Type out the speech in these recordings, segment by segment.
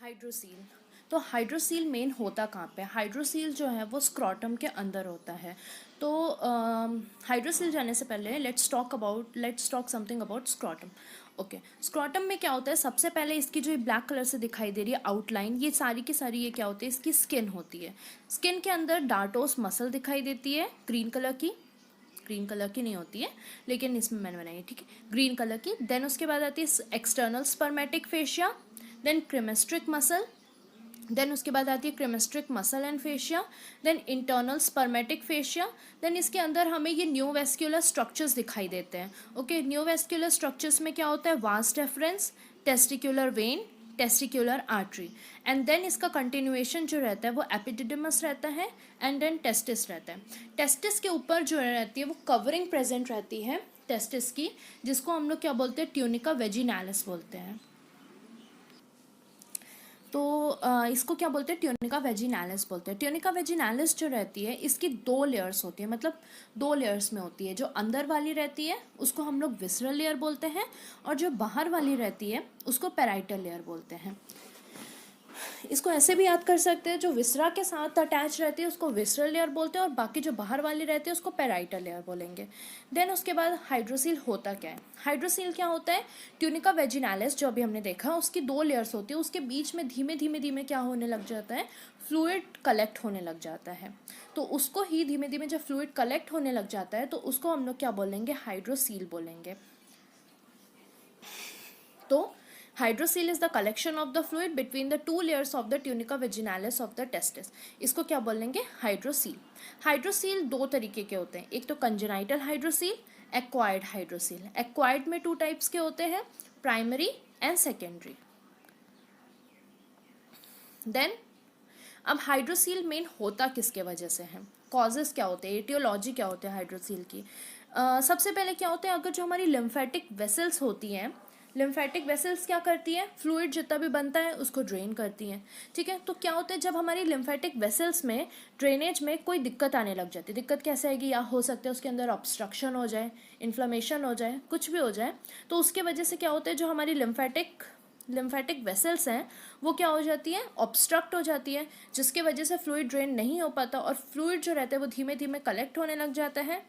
Hydrocele. तो hydrocele main होता कहाँ पे? हाइड्रोसील जो है वो स्क्रॉटम के अंदर होता है। तो हाइड्रोसील जाने से पहले let's talk something about scrotum. Okay, scrotum में क्या होता है? सबसे पहले इसकी जो ब्लैक कलर से दिखाई दे रही है आउटलाइन, ये सारी की सारी ये क्या होती है? इसकी स्किन होती है। स्किन के अंदर डार्टोस मसल दिखाई देती है ग्रीन कलर की नहीं होती है, लेकिन इसमें मैंने बनाई है, ठीक है, ग्रीन कलर की। देन उसके बाद आती है external spermatic fascia, then cremasteric muscle, then उसके बाद आती है cremasteric muscle and fascia, then internal spermatic fascia. Then इसके अंदर हमें ये न्यूवेस्क्यूलर स्ट्रक्चर्स दिखाई देते हैं। ओके, न्यूवेस्क्यूलर स्ट्रक्चर्स में क्या होता है? Vas deferens, testicular vein, testicular artery, and then इसका कंटिन्यूएशन जो रहता है वो एपिडिडमस रहता है, एंड देन टेस्टिस रहता है। टेस्टिस के ऊपर जो रहती है वो कवरिंग प्रेजेंट रहती है टेस्टिस की, जिसको हम लोग क्या बोलते हैं? ट्यूनिका वेजिनालिस बोलते हैं। तो इसको क्या बोलते हैं? ट्यूनिका वेजिनालिस बोलते हैं। ट्यूनिका वेजिनालिस जो रहती है इसकी 2 लेयर्स होती है, मतलब 2 लेयर्स में होती है। जो अंदर वाली रहती है उसको हम लोग विसरल लेयर बोलते हैं, और जो बाहर वाली रहती है उसको पैराइटल लेयर बोलते हैं। इसको ऐसे भी याद कर सकते हैं, जो विसरा के साथ अटैच रहती है उसको विसरल लेयर बोलते हैं, और बाकी जो बाहर वाली रहती है उसको पैराइटल लेयर बोलेंगे। देन उसके बाद हाइड्रोसील होता क्या है? हाइड्रोसील क्या होता है? ट्यूनिका वेजिनालिस जो अभी हमने देखा उसकी 2 लेयर्स होती है, उसके बीच में धीमे धीमे धीमे क्या होने लग जाता है? फ्लूइड कलेक्ट होने लग जाता है। तो उसको ही धीमे धीमे जब फ्लूइड कलेक्ट होने लग जाता है तो उसको हम लोग क्या बोलेंगे? हाइड्रोसील बोलेंगे। तो hydrocele is the collection of the fluid between the 2 layers of the tunica vaginalis of the testis. इसको क्या बोलेंगे? हाइड्रोसील। हाइड्रोसील 2 तरीके के होते हैं, एक तो congenital hydrocele, acquired hydrocele. Acquired में 2 टाइप्स के होते हैं, प्राइमरी एंड सेकेंडरी। देन अब हाइड्रोसील मेन होता किसके वजह से है? कॉजेस क्या होते हैं? एटियोलॉजी क्या होते हैं हाइड्रोसील की? सबसे पहले क्या होता है? अगर जो हमारी लिम्फेटिक वेसल्स होती हैं, लिम्फेटिक वेसल्स क्या करती हैं? फ्लूइड जितना भी बनता है उसको ड्रेन करती हैं, ठीक है। तो क्या होता है जब हमारी लिम्फेटिक वेसल्स में ड्रेनेज में कोई दिक्कत आने लग जाती है? दिक्कत कैसे आएगी? या हो सकता है उसके अंदर ऑब्स्ट्रक्शन हो जाए, इन्फ्लेमेशन हो जाए, कुछ भी हो जाए, तो उसके वजह से क्या होता है? जो हमारी लिम्फेटिक वेसल्स हैं वो क्या हो जाती है? ऑब्स्ट्रक्ट हो जाती है, जिसके वजह से फ्लूइड ड्रेन नहीं हो पाता, और फ्लूइड जो रहता है वो धीमे धीमे कलेक्ट होने लग जाता है,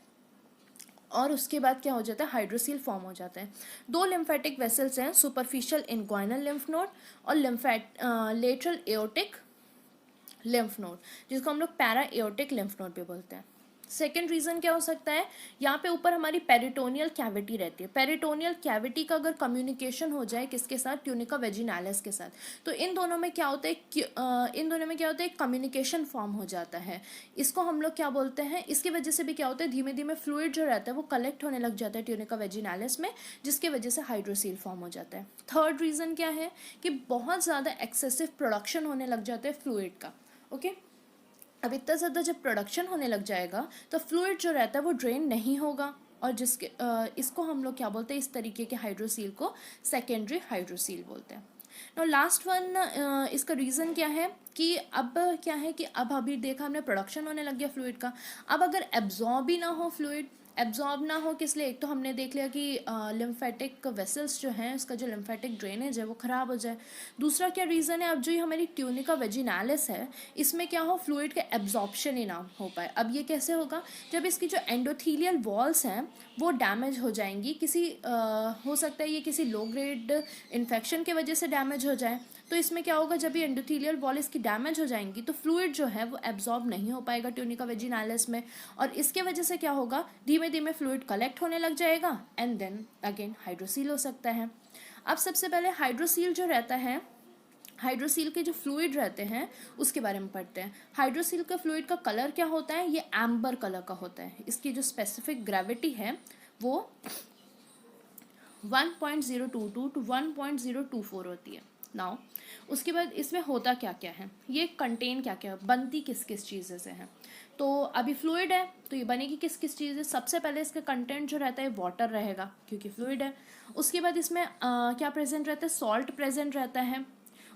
और उसके बाद क्या हो जाता है? हाइड्रोसील फॉर्म हो जाता है। 2 लिम्फेटिक वेसल्स हैं, सुपरफिशियल इनग्वाइनल लिम्फ नोड और लेटरल एओर्टिक लिम्फ नोड, जिसको हम लोग पैरा एओर्टिक लिम्फ नोड भी बोलते हैं। सेकेंड रीजन क्या हो सकता है? यहाँ पे ऊपर हमारी पेरिटोनियल कैविटी रहती है। पेरिटोनियल कैविटी का अगर कम्युनिकेशन हो जाए किसके साथ? ट्यूनिका वेजिनालिस के साथ, तो इन दोनों में क्या होता है? कम्युनिकेशन फॉर्म हो जाता है। इसको हम लोग क्या बोलते हैं? इसकी वजह से भी क्या होता है? धीमे धीमे फ्लूइड जो रहता है वो कलेक्ट होने लग जाता है ट्यूनिका वेजिनालिस में, जिसकी वजह से हाइड्रोसील फॉर्म हो जाता है। थर्ड रीजन क्या है? कि बहुत ज़्यादा एक्सेसिव प्रोडक्शन होने लग जाता है फ्लूइड का। ओके, अब इतना ज़्यादा जब प्रोडक्शन होने लग जाएगा तो फ्लूइड जो रहता है वो ड्रेन नहीं होगा, और जिसके इसको हम लोग क्या बोलते हैं? इस तरीके के हाइड्रोसील को सेकेंडरी हाइड्रोसील बोलते हैं। नो लास्ट वन, इसका रीज़न क्या है? कि अब क्या है कि अब अभी देखा हमने प्रोडक्शन होने लग गया फ्लूइड का, अब अगर एब्जॉर्ब ही ना हो फ्लूइड, एब्जॉर्ब ना हो किस लिए? एक तो हमने देख लिया कि लिम्फेटिक वेसल्स जो हैं उसका जो लिम्फेटिक ड्रेनेज है वो ख़राब हो जाए। दूसरा क्या रीज़न है? अब जो ये हमारी ट्यूनिका वेजिनालिस है इसमें क्या हो? फ्लूइड का एब्जॉर्प्शन ही ना हो पाए। अब ये कैसे होगा? जब इसकी जो एंडोथीलियल वॉल्स हैं वो डैमेज हो जाएंगी, हो सकता है ये किसी लो ग्रेड इन्फेक्शन की वजह से डैमेज हो जाए। तो इसमें क्या होगा? जब ये एंडोथीलियल वॉल इसकी डैमेज हो जाएंगी तो फ्लूइड जो है वो एब्जॉर्ब नहीं हो पाएगा ट्यूनिका वेजिनालिस में, और इसके वजह से क्या होगा? धीमे धीमे फ्लूइड कलेक्ट होने लग जाएगा, एंड देन अगेन हाइड्रोसील हो सकता है। अब सबसे पहले हाइड्रोसील जो रहता है, हाइड्रोसील के जो फ्लूइड रहते हैं उसके बारे में पढ़ते हैं। हाइड्रोसील का फ्लूइड का कलर क्या होता है? ये एम्बर कलर का होता है। इसकी जो स्पेसिफिक ग्रेविटी है वो 1.022 टू 1.024 होती है। नाउ उसके बाद इसमें होता क्या क्या है? ये कंटेन क्या क्या, बनती किस किस चीज़ें से है? तो अभी फ्लूइड है तो ये बनेगी किस किस चीज़ से? सबसे पहले इसका कंटेंट जो रहता है वाटर रहेगा क्योंकि फ्लूइड है। उसके बाद इसमें क्या प्रेजेंट रहता है? सॉल्ट प्रेजेंट रहता है।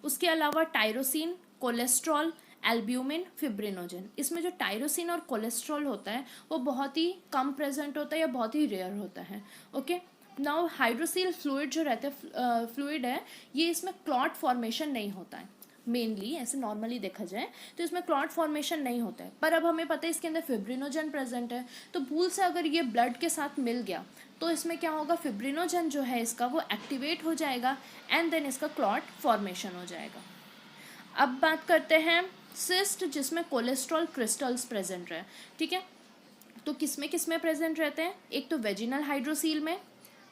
उसके अलावा टायरोसिन, कोलेस्ट्रॉल, एल्ब्यूमिन, फिब्रिनोजन। इसमें जो टायरोसिन और कोलेस्ट्रॉल होता है वो बहुत ही कम प्रेजेंट होता है या बहुत ही रेयर होता है। ओके, नाउ हाइड्रोसील फ्लूइड जो रहता है, फ्लूइड है, ये इसमें क्लॉट फॉर्मेशन नहीं होता है। मेनली ऐसे नॉर्मली देखा जाए तो इसमें क्लॉट फॉर्मेशन नहीं होता है, पर अब हमें पता है इसके अंदर फिब्रिनोजन प्रेजेंट है, तो भूल से अगर ये ब्लड के साथ मिल गया तो इसमें क्या होगा, फिब्रिनोजन जो है इसका वो एक्टिवेट हो जाएगा एंड देन इसका क्लॉट फॉर्मेशन हो जाएगा। अब बात करते हैं सिस्ट, जिसमें कोलेस्ट्रॉल क्रिस्टल्स प्रेजेंट रहे। ठीक है, तो किसमें प्रेजेंट रहते हैं, एक तो वेजिनल हाइड्रोसील में,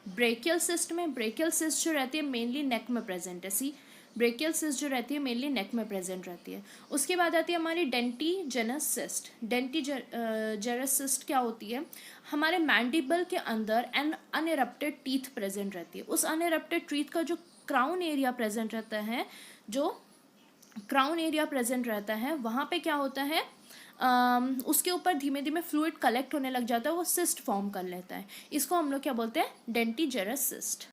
ब्रेकियल सिस्ट में। ब्रेकियल सिस्ट जो रहती है मेनली नेक में प्रेजेंट है, सी ब्रेकियल सिस्ट जो रहती है मेनली नेक में प्रेजेंट रहती है। उसके बाद आती है हमारी डेंटीजेनस सिस्ट। डेंटीजेरस सिस्ट क्या होती है, हमारे मैंडिबल के अंदर एन अनइरप्टेड टीथ प्रेजेंट रहती है। उस अनइरप्टेड टीथ का जो क्राउन एरिया प्रेजेंट रहता है, जो क्राउन एरिया प्रेजेंट रहता है, वहाँ पे क्या होता है, उसके ऊपर धीमे धीमे फ्लूइड कलेक्ट होने लग जाता है, वो सिस्ट फॉर्म कर लेता है। इसको हम लोग क्या बोलते हैं, डेंटीजेरस सिस्ट।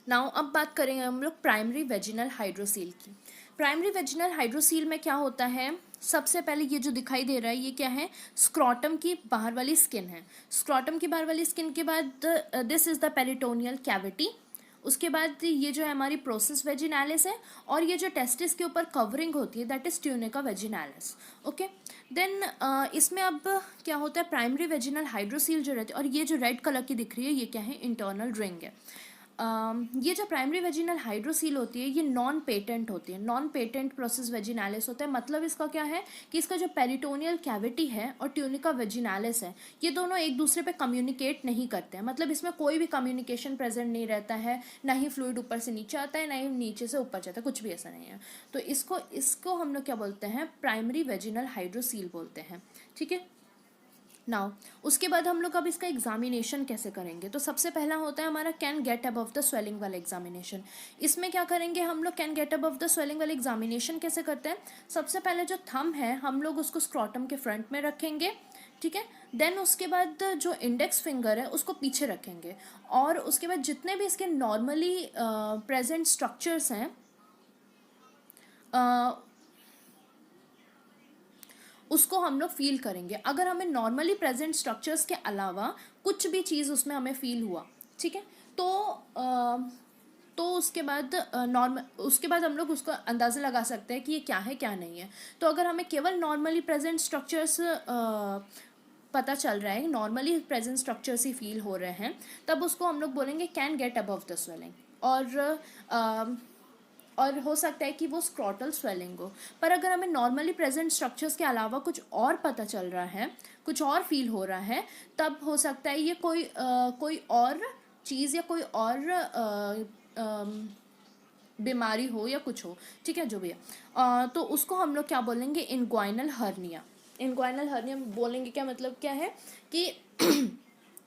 नाउ अब बात करेंगे हम लोग प्राइमरी वेजिनल हाइड्रोसील की। प्राइमरी वेजिनल हाइड्रोसील में क्या होता है, सबसे पहले ये जो दिखाई दे रहा है ये क्या है, स्क्रॉटम की बाहर वाली स्किन है। स्क्रॉटम की बाहर वाली स्किन के बाद this is the peritoneal cavity. उसके बाद ये जो है हमारी प्रोसेस वेजिनालिस है, और ये जो टेस्टिस के ऊपर कवरिंग होती है that is tunica vaginalis. Okay, then इसमें अब क्या होता है, प्राइमरी वेजिनल हाइड्रोसील जो रहती है, और ये जो रेड कलर की दिख रही है ये क्या है, इंटरनल रिंग है। ये जो प्राइमरी वेजिनल हाइड्रोसील होती है ये नॉन पेटेंट होती है, नॉन पेटेंट प्रोसेस वेजिनालिस होता है। मतलब इसका क्या है कि इसका जो पेरिटोनियल कैविटी है और ट्यूनिका वेजिनालिस है, ये दोनों एक दूसरे पे कम्युनिकेट नहीं करते हैं। मतलब इसमें कोई भी कम्युनिकेशन प्रेजेंट नहीं रहता है, ना ही फ्लूइड ऊपर से नीचे आता है, ना ही नीचे से ऊपर जाता है, कुछ भी ऐसा नहीं है। तो इसको हम लोग क्या बोलते हैं, प्राइमरी वेजिनल हाइड्रोसील बोलते हैं। ठीक है, नाउ उसके बाद हम लोग अब इसका एग्जामिनेशन कैसे करेंगे, तो सबसे पहला होता है हमारा can get above the swelling वाला एग्जामिनेशन। इसमें क्या करेंगे हम लोग, can get above the swelling वाला एग्जामिनेशन कैसे करते हैं, सबसे पहले जो थंब है हम लोग उसको स्क्रॉटम के फ्रंट में रखेंगे। ठीक है, देन उसके बाद जो इंडेक्स फिंगर है उसको पीछे रखेंगे, और उसके बाद जितने भी इसके नॉर्मली प्रेजेंट स्ट्रक्चर्स हैं उसको हम लोग फील करेंगे। अगर हमें नॉर्मली प्रेजेंट स्ट्रक्चर्स के अलावा कुछ भी चीज़ उसमें हमें फील हुआ, ठीक है, तो उसके बाद हम लोग उसको अंदाज़ा लगा सकते हैं कि ये क्या है क्या नहीं है। तो अगर हमें केवल नॉर्मली प्रेजेंट स्ट्रक्चर्स पता चल रहा है, नॉर्मली प्रेजेंट स्ट्रक्चर्स ही फील हो रहे हैं, तब उसको हम लोग बोलेंगे can get above the swelling. और हो सकता है कि वो स्क्रॉटल स्वेलिंग हो। पर अगर हमें नॉर्मली प्रेजेंट स्ट्रक्चर्स के अलावा कुछ और पता चल रहा है, कुछ और फील हो रहा है, तब हो सकता है ये कोई और चीज़ या कोई और बीमारी हो या कुछ हो। ठीक है, जो भी है, तो उसको हम लोग क्या बोलेंगे, इनग्वाइनल हर्निया। इनग्वाइनल हर्निया बोलेंगे क्या, मतलब क्या है कि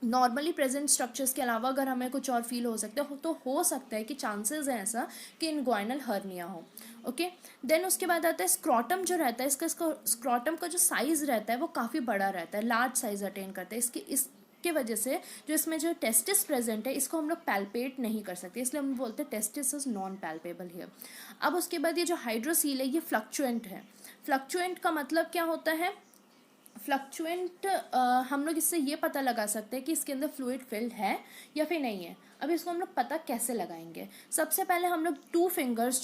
नॉर्मली प्रेजेंट स्ट्रक्चर्स के अलावा अगर हमें कुछ और फील हो सकता है, तो हो सकता है कि चांसेस हैं ऐसा कि इनग्वाइनल हर्निया हो। ओके, देन उसके बाद आता है स्क्रॉटम जो रहता है, इसका स्क्रॉटम का जो साइज़ रहता है वो काफ़ी बड़ा रहता है, लार्ज साइज अटेन करता है। इसके वजह से जो इसमें जो टेस्टिस प्रेजेंट है इसको हम लोग पैल्पेट नहीं कर सकते, इसलिए हम बोलते हैं testis is non palpable here. अब उसके बाद ये जो हाइड्रोसील है ये फ्लक्चुएंट है। फ्लक्चुएंट का मतलब क्या होता है, फ्लक्चुएंट हम लोग इससे ये पता लगा सकते हैं कि इसके अंदर फ्लूइड फिल्ड है या फिर नहीं है। अब इसको हम लोग पता कैसे लगाएंगे, सबसे पहले हम लोग टू फिंगर्स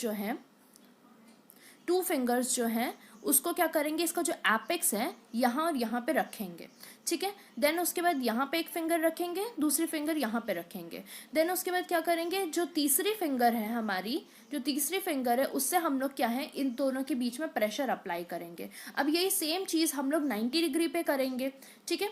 जो हैं उसको क्या करेंगे, इसका जो एपेक्स है यहाँ और यहाँ पे रखेंगे। ठीक है, देन उसके बाद यहाँ पे एक फिंगर रखेंगे, दूसरी फिंगर यहाँ पे रखेंगे। देन उसके बाद क्या करेंगे, जो तीसरी फिंगर है हमारी, जो तीसरी फिंगर है उससे हम लोग क्या है, इन दोनों के बीच में प्रेशर अप्लाई करेंगे। अब यही सेम चीज़ हम लोग 90 डिग्री पे करेंगे। ठीक है,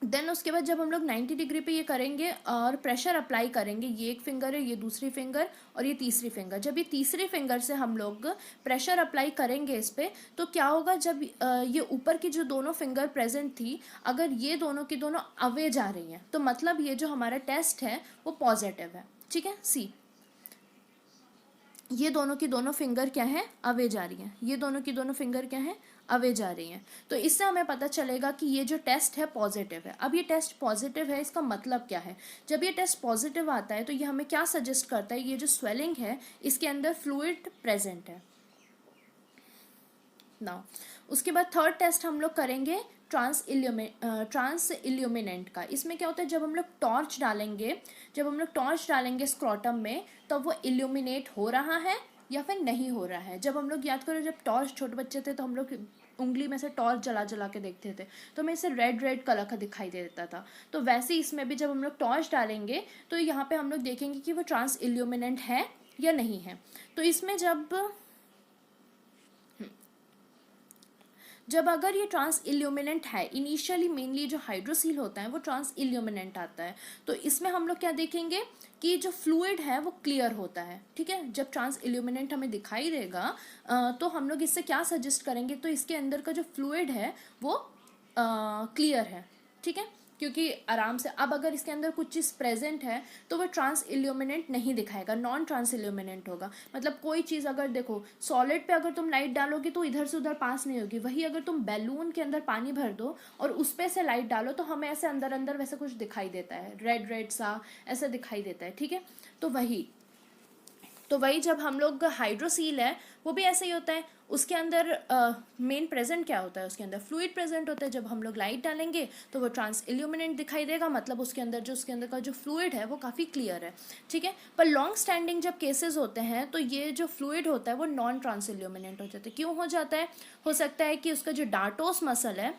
देन उसके बाद जब हम लोग 90 डिग्री पे ये करेंगे और प्रेशर अप्लाई करेंगे, ये एक फिंगर है, ये दूसरी फिंगर और ये तीसरी फिंगर, जब ये तीसरी फिंगर से हम लोग प्रेशर अप्लाई करेंगे इस पर, तो क्या होगा, जब ये ऊपर की जो दोनों फिंगर प्रेजेंट थी, अगर ये दोनों की दोनों अवे जा रही हैं तो मतलब ये जो हमारा टेस्ट है वो पॉजिटिव है। ठीक है, सी ये दोनों की दोनों फिंगर क्या है, अवे जा रही हैं, ये दोनों की दोनों फिंगर क्या है, अवे जा रही हैं। तो इससे हमें पता चलेगा कि ये जो टेस्ट है पॉजिटिव है। अब ये टेस्ट पॉजिटिव है, इसका मतलब क्या है, जब ये टेस्ट पॉजिटिव आता है तो ये हमें क्या सजेस्ट करता है, ये जो स्वेलिंग है इसके अंदर फ्लूइड प्रेजेंट है। नाउ उसके बाद थर्ड टेस्ट हम लोग करेंगे ट्रांस इल्यूमिनेंट का। इसमें क्या होता है, जब हम लोग टॉर्च डालेंगे स्क्रॉटम में, तब वो इल्यूमिनेट हो रहा है या फिर नहीं हो रहा है। जब हम लोग याद करो, जब टॉर्च छोटे बच्चे थे तो हम लोग उंगली में से टॉर्च जला जला के देखते थे, तो हमें इसे रेड रेड कलर का दिखाई देता था। तो वैसे ही इसमें भी जब हम लोग टॉर्च डालेंगे तो यहाँ पे हम लोग देखेंगे कि वो ट्रांस इल्यूमिनेंट है या नहीं है। तो इसमें जब अगर ये ट्रांस इल्यूमिनेंट है, इनिशियली मेनली जो हाइड्रोसील होता है वो ट्रांस इल्यूमिनेंट आता है, तो इसमें हम लोग क्या देखेंगे कि जो फ्लूइड है वो क्लियर होता है। ठीक है, जब ट्रांस इल्यूमिनेंट हमें दिखाई देगा तो हम लोग इससे क्या सजेस्ट करेंगे, तो इसके अंदर का जो फ्लूइड है वो क्लियर है। ठीक है, क्योंकि आराम से, अब अगर इसके अंदर कुछ चीज़ प्रेजेंट है तो वो ट्रांस इल्यूमिनेंट नहीं दिखाएगा, नॉन ट्रांस इल्यूमिनेंट होगा। मतलब कोई चीज़ अगर देखो सॉलिड पे अगर तुम लाइट डालोगे तो इधर से उधर पास नहीं होगी, वही अगर तुम बैलून के अंदर पानी भर दो और उस पे से लाइट डालो तो हमें ऐसे अंदर अंदर वैसे कुछ दिखाई देता है, रेड रेड सा ऐसा दिखाई देता है। ठीक है, तो वही जब हम लोग हाइड्रोसील है वो भी ऐसे ही होता है, उसके अंदर मेन प्रेजेंट क्या होता है, उसके अंदर फ्लूइड प्रेजेंट होता है। जब हम लोग लाइट डालेंगे तो वो ट्रांस इल्यूमिनेंट दिखाई देगा, मतलब उसके अंदर का जो फ्लूइड है वो काफ़ी क्लियर है। ठीक है, पर लॉन्ग स्टैंडिंग जब केसेस होते हैं तो ये जो फ्लूइड होता है वो नॉन ट्रांस इल्यूमिनेंट हो जाता है। क्यों हो जाता है? हो सकता है कि उसका जो डार्टोस मसल है,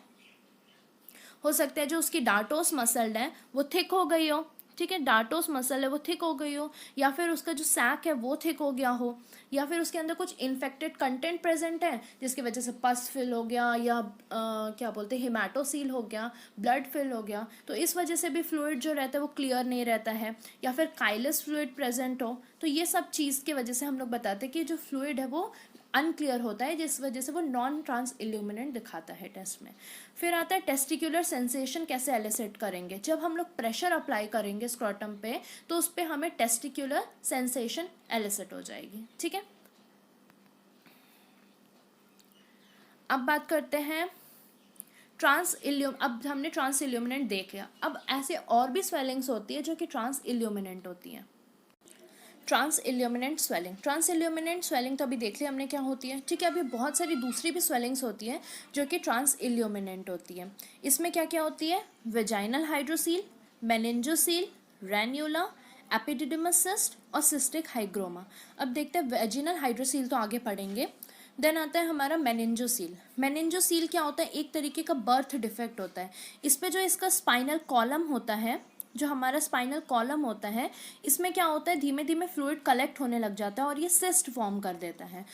हो सकता है जो उसकी डार्टोस मसल है वो थिक हो गई हो। ठीक है, डार्टोस मसल है वो थिक हो गई हो, या फिर उसका जो सैक है वो थिक हो गया हो, या फिर उसके अंदर कुछ इन्फेक्टेड कंटेंट प्रेजेंट है जिसकी वजह से पस फिल हो गया, या क्या बोलते हैं हिमेटोसील हो गया, ब्लड फिल हो गया। तो इस वजह से भी फ्लूइड जो रहता है वो क्लियर नहीं रहता है, या फिर काइलस फ्लूइड प्रेजेंट हो। तो ये सब चीज़ की वजह से हम लोग बताते हैं कि जो फ्लूइड है वो अनक्लियर होता है, जिस वजह से वो नॉन ट्रांस इल्यूमिनेंट दिखाता है टेस्ट में। फिर आता है टेस्टिकुलर सेंसेशन कैसे एलिसिट करेंगे। जब हम लोग प्रेशर अप्लाई करेंगे स्क्रॉटम पे तो उस पर हमें टेस्टिकुलर सेंसेशन एलिसिट हो जाएगी। ठीक है, अब बात करते हैं अब हमने ट्रांस इल्यूमिनेंट देख लिया, अब ऐसे और भी स्वेलिंग्स होती है जो कि ट्रांस इल्यूमिनेंट होती हैं। ट्रांस इल्यूमिनेंट स्वेलिंग तो अभी देख लिया हमने क्या होती है। ठीक है, अभी बहुत सारी दूसरी भी स्वेलिंग्स होती है जो कि ट्रांस इल्यूमिनेंट होती है। इसमें क्या क्या होती है? Vaginal hydrocele, meningocele, ranula, epididymis cyst और सिस्टिक हाइग्रोमा। अब देखते हैं वेजिनल हाइड्रोसील तो आगे पढ़ेंगे। देन आता है हमारा मेनिंजोसील क्या होता है? एक तरीके का बर्थ डिफेक्ट होता है। इस पे जो इसका स्पाइनल कॉलम होता है, जो हमारा स्पाइनल कॉलम होता है, इसमें क्या होता है, धीमे धीमे फ्लूइड कलेक्ट होने लग जाता है और ये सिस्ट फॉर्म कर देता है।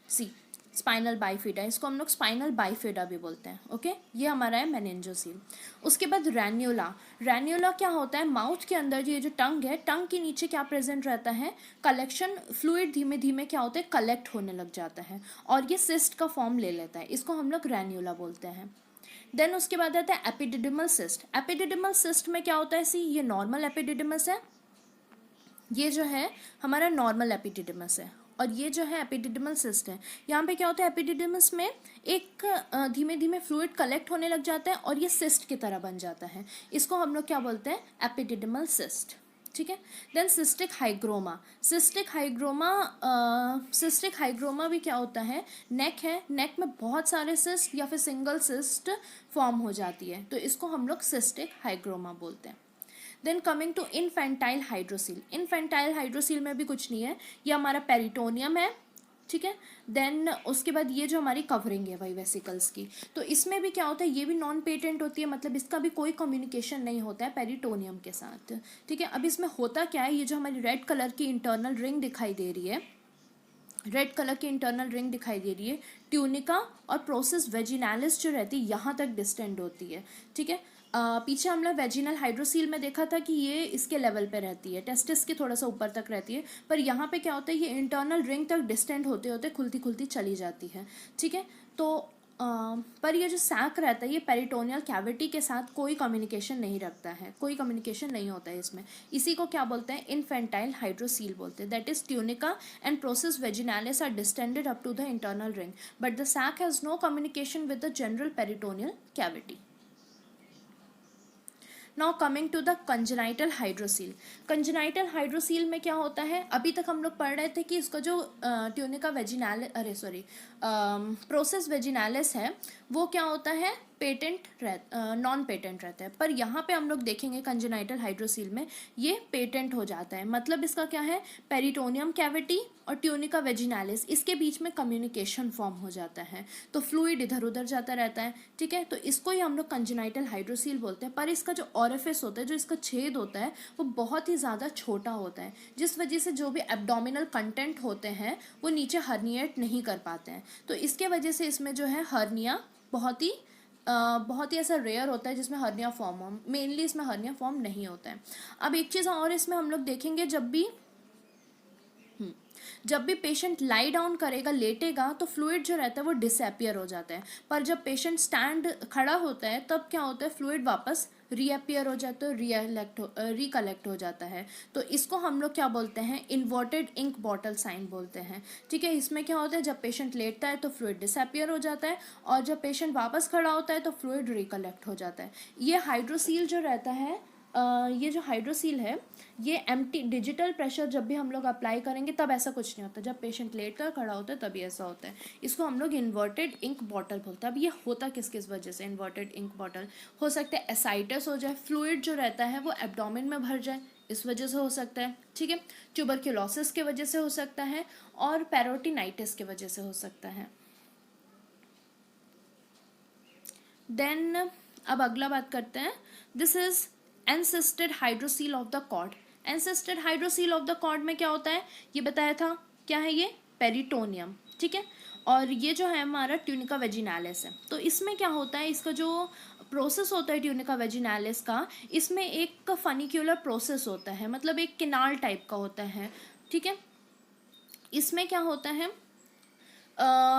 स्पाइनल बाइफिडा, इसको हम लोग स्पाइनल बाइफिडा भी बोलते हैं। ओके, ये हमारा है मेनिंजोसील। उसके बाद रैन्युला क्या होता है? माउथ के अंदर ये जो टंग है, टंग के नीचे क्या प्रेजेंट रहता है? कलेक्शन फ्लूइड धीमे धीमे क्या होता है? कलेक्ट होने लग जाता है और ये सिस्ट का फॉर्म ले लेता है, इसको हम लोग रैन्युला बोलते हैं। देन उसके बाद आता है एपिडिडिमल सिस्ट में क्या होता है? ये नॉर्मल एपिडिडिमस है, ये जो है हमारा नॉर्मल एपिडिडिमस है, और ये जो है एपिडिडिमल सिस्ट है। यहाँ पे क्या होता है? एपिडिडिमस में एक धीमे धीमे फ्लूइड कलेक्ट होने लग जाता है और ये सिस्ट की तरह बन जाता है, इसको हम लोग क्या बोलते हैं? एपिडिडिमल सिस्ट। ठीक है, देन सिस्टिक हाइग्रोमा भी क्या होता है? नेक है, नेक में बहुत सारे सिस्ट या फिर सिंगल सिस्ट फॉर्म हो जाती है, तो इसको हम लोग सिस्टिक हाइग्रोमा बोलते हैं। देन कमिंग टू इनफेंटाइल हाइड्रोसील में भी कुछ नहीं है, ये हमारा पेरिटोनियम है। ठीक है, देन उसके बाद ये जो हमारी कवरिंग है भाई वेसिकल्स की, तो इसमें भी क्या होता है? ये भी नॉन पेटेंट होती है, मतलब इसका भी कोई कम्युनिकेशन नहीं होता है पेरिटोनियम के साथ। ठीक है, अब इसमें होता क्या है? ये जो हमारी रेड कलर की इंटरनल रिंग दिखाई दे रही है, ट्यूनिका और प्रोसेस वेजिनालिस जो रहती है यहाँ तक डिस्टेंड होती है। ठीक है, पीछे हम लोग वेजिनल हाइड्रोसील में देखा था कि ये इसके लेवल पे रहती है, टेस्टिस के थोड़ा सा ऊपर तक रहती है, पर यहाँ पे क्या होता है? ये इंटरनल रिंग तक डिस्टेंड होते होते खुलती खुलती चली जाती है। ठीक है, तो पर ये जो सैक रहता है ये पेरिटोनियल कैविटी के साथ कोई कम्युनिकेशन नहीं रखता है, कोई कम्युनिकेशन नहीं होता है इसमें। इसी को क्या बोलते हैं? इनफेंटाइल हाइड्रोसील बोलते हैं। That is tunica and process vaginalis are distended up to the internal ring, but the sac has no communication with the general peritoneal cavity. Now coming to the congenital hydrocele में क्या होता है? अभी तक हम लोग पढ़ रहे थे कि इसका जो ट्यूनिका प्रोसेस वेजिनालिस है वो क्या होता है? पेटेंट नॉन पेटेंट रहता है। पर यहाँ पे हम लोग देखेंगे कंजेनाइटल हाइड्रोसील में ये पेटेंट हो जाता है। मतलब इसका क्या है, पेरिटोनियम कैविटी और ट्यूनिका वेजिनालिस इसके बीच में कम्युनिकेशन फॉर्म हो जाता है, तो फ्लूइड इधर उधर जाता रहता है, ठीक है। तो इसको ही हम लोग कंजेनाइटल हाइड्रोसील बोलते हैं। पर इसका जो ऑरिफिस होता है, जो इसका छेद होता है, वो बहुत ही ज़्यादा छोटा होता है, जिस वजह से जो भी एब्डोमिनल कंटेंट होते हैं वो नीचे हर्निएट नहीं कर पाते हैं। तो इसके वजह से इसमें जो है हर्निया बहुत ही ऐसा रेयर होता है जिसमें हर्निया फॉर्म हो। मेनली इसमें हर्निया फॉर्म नहीं होता है। अब एक चीज़ और इसमें हम लोग देखेंगे, जब भी पेशेंट लाई डाउन करेगा, लेटेगा, तो फ्लूइड जो रहता है वो डिसअपियर हो जाता है। पर जब पेशेंट स्टैंड खड़ा होता है तब क्या होता है, फ्लूइड वापस रीअपियर हो जाता है, रिकलेक्ट हो जाता है। तो इसको हम लोग क्या बोलते हैं, इन्वर्टेड इंक बॉटल साइन बोलते हैं, ठीक है। इसमें क्या होता है, जब पेशेंट लेटता है तो फ्लूइड डिसअपियर हो जाता है, और जब पेशेंट वापस खड़ा होता है तो फ्लूइड रिकलेक्ट हो जाता है। ये हाइड्रोसील जो रहता है, ये जो हाइड्रोसील है, ये एम्प्टी डिजिटल प्रेशर जब भी हम लोग अप्लाई करेंगे तब ऐसा कुछ नहीं होता, जब पेशेंट लेट कर खड़ा होता है तभी ऐसा होता है। इसको हम लोग इन्वर्टेड इंक बॉटल बोलते हैं। अब ये होता किस किस वजह से इन्वर्टेड इंक बॉटल, हो सकता है एसाइटिस हो जाए, फ्लूइड जो रहता है वो एब्डोमेन में भर जाए, इस वजह से हो सकता है, ठीक है। ट्यूबरक्यूलोसिस की वजह से हो सकता है, और पेरोटिनाइटिस की वजह से हो सकता है। देन अब अगला बात करते हैं, this is encysted hydrocele of the cord. Encysted hydrocele of the cord में क्या होता है, ये बताया था, क्या है ये, पेरिटोनियम, ठीक है। और ये जो है हमारा ट्यूनिका वेजिनालिस है। तो इसमें क्या होता है, इसका जो प्रोसेस होता है ट्यूनिका वेजिनालिस का, इसमें एक फनिक्यूलर प्रोसेस होता है, मतलब एक किनाल टाइप का होता है, ठीक है। इसमें क्या होता है,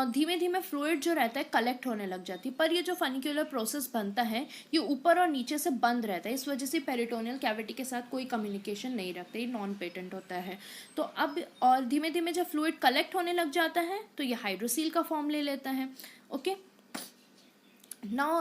धीमे धीमे फ्लूइड जो रहता है कलेक्ट होने लग जाती है। पर ये जो फनिक्यूलर प्रोसेस बनता है ये ऊपर और नीचे से बंद रहता है, इस वजह से पेरिटोनियल कैविटी के साथ कोई कम्युनिकेशन नहीं रखते, ये नॉन पेटेंट होता है। तो अब और धीमे धीमे जब फ्लूइड कलेक्ट होने लग जाता है तो ये हाइड्रोसील का फॉर्म ले लेता है। ओके, नाउ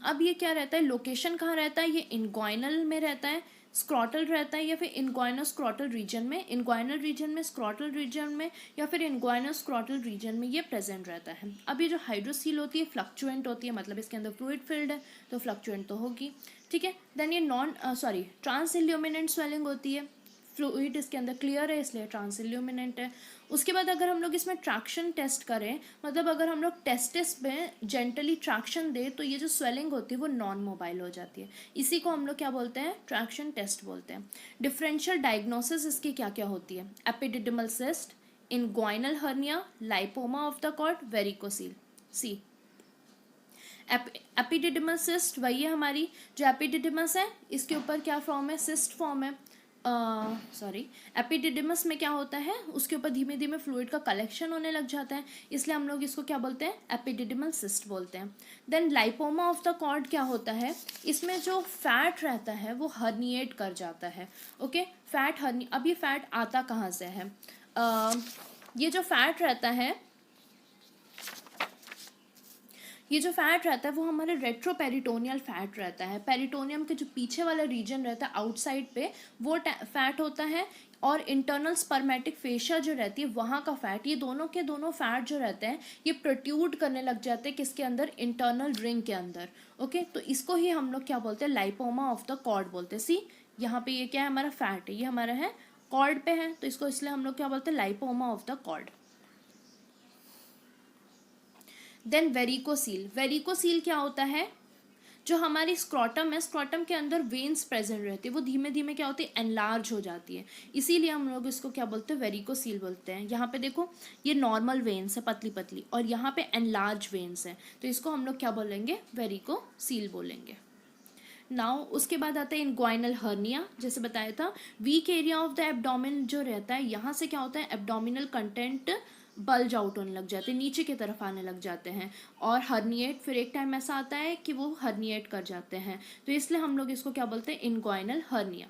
अब ये क्या रहता है, लोकेशन कहाँ रहता है, ये इनग्वाइनल में रहता है, स्क्रॉटल रहता है, या फिर इनग्वाइनो स्क्रॉटल रीजन में, इनग्वाइनल रीजन में, स्क्रॉटल रीजन में, या फिर इनग्वाइनो स्क्रॉटल रीजन में ये प्रेजेंट रहता है। अब ये जो हाइड्रोसील होती है फ्लक्चुएंट होती है, मतलब इसके अंदर फ्लूइड फिल्ड है तो फ्लक्चुएंट तो होगी, ठीक है। देन ये ट्रांस इल्यूमिनेंट स्वेलिंग होती है, फ्लूइड इसके अंदर क्लियर है इसलिए ट्रांस इल्यूमिनेंट है। उसके बाद अगर हम लोग इसमें ट्रैक्शन टेस्ट करें, मतलब अगर हम लोग टेस्टिस में जेंटली ट्रैक्शन दें तो ये जो स्वेलिंग होती है वो नॉन मोबाइल हो जाती है, इसी को हम लोग क्या बोलते हैं, ट्रैक्शन टेस्ट बोलते हैं। डिफरेंशियल डायग्नोसिस इसकी क्या क्या होती है, epididymal cyst, inguinal hernia, lipoma of the cord, varicocele. See epididymal cyst वही है हमारी, जो एपिडिडिमस है इसके ऊपर क्या फॉर्म है, सिस्ट फॉर्म है। एपिडिडिमस में क्या होता है, उसके ऊपर धीमे धीमे फ्लूइड का कलेक्शन होने लग जाता है, इसलिए हम लोग इसको क्या बोलते हैं, एपिडिडिमल सिस्ट बोलते हैं। Then lipoma of the cord क्या होता है, इसमें जो फैट रहता है वो हर्निएट कर जाता है। ओके, फैट अब ये फैट आता कहाँ से है, ये जो फैट रहता है, ये जो फैट रहता है वो हमारे रेट्रोपेरिटोनियल फैट रहता है। पेरिटोनियम के जो पीछे वाला रीजन रहता है आउटसाइड पे वो फैट होता है, और इंटरनल स्पर्मेटिक फेशिया जो रहती है वहाँ का फैट, ये दोनों के दोनों फैट जो रहते हैं ये प्रोट्यूड करने लग जाते हैं किसके अंदर, इंटरनल रिंग के अंदर। ओके, तो इसको ही हम लोग क्या बोलते हैं, लाइपोमा ऑफ द कॉर्ड बोलते हैं। सी यहाँ पे ये क्या है, हमारा फैट है, ये हमारा है कॉर्ड पे है, तो इसको इसलिए हम लोग क्या बोलते हैं, lipoma of the cord. Then varicocele, varicocele क्या होता है, जो हमारी स्क्रॉटम है, स्क्रॉटम के अंदर वेन्स प्रेजेंट रहती है, वो धीमे धीमे क्या होती है, एनलार्ज हो जाती है, इसीलिए हम लोग इसको क्या बोलते हैं, वेरिकोसील बोलते हैं। यहाँ पे देखो ये नॉर्मल वेन्स है पतली पतली, और यहाँ पे एनलार्ज वेन्स है, तो इसको हम लोग क्या बोलेंगे, वेरिकोसील बोलेंगे। नाउ उसके बाद आता है इनग्वाइनल हर्निया, जैसे बताया था, weak area of the abdomen जो रहता है, यहाँ से क्या होता है, एब्डोमिनल कंटेंट बल्ज आउट होने लग जाते हैं, नीचे की तरफ आने लग जाते हैं, और हर्निएट, फिर एक टाइम ऐसा आता है कि वो हर्निएट कर जाते हैं, तो इसलिए हम लोग इसको क्या बोलते हैं, इनग्वाइनल हर्निया।